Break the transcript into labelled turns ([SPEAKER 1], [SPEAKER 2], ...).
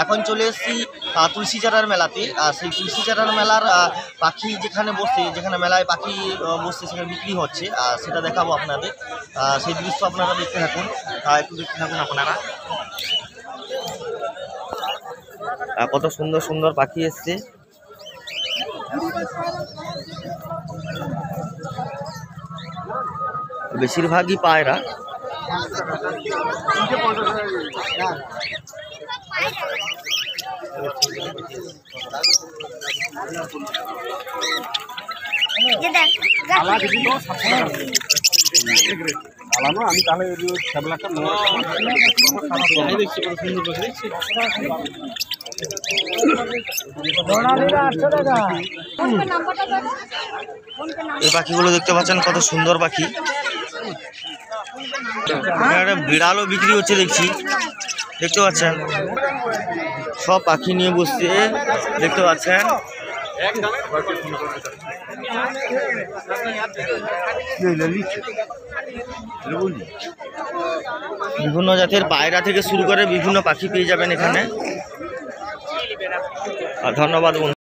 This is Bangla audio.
[SPEAKER 1] এখন চলে এসেছি তুলসী চারার মেলাতে। সেই তুলসী চারার মেলার পাখি যেখানে বসে, যেখানে মেলায় পাখি বসছে সেখানে বিক্রি হচ্ছে, সেটা দেখাবো আপনাদের। সেই দৃশ্য আপনারা দেখতে থাকুন, একটু দেখতে থাকুন আপনারা। কত সুন্দর সুন্দর পাখি এসছে। বেশিরভাগই পায়রা।
[SPEAKER 2] আমি তাহলে
[SPEAKER 1] এই পাখিগুলো দেখতে পাচ্ছেন, কত সুন্দর পাখি। একটা বিড়ালও বিক্রি হচ্ছে দেখছি, দেখতে পাচ্ছেন। সব পাখি নিয়ে বসছে, দেখতে পাচ্ছেন। বিভিন্ন জাতের পায়রা থেকে শুরু করে বিভিন্ন পাখি পেয়ে যাবেন এখানে। ধন্যবাদ বন্ধু।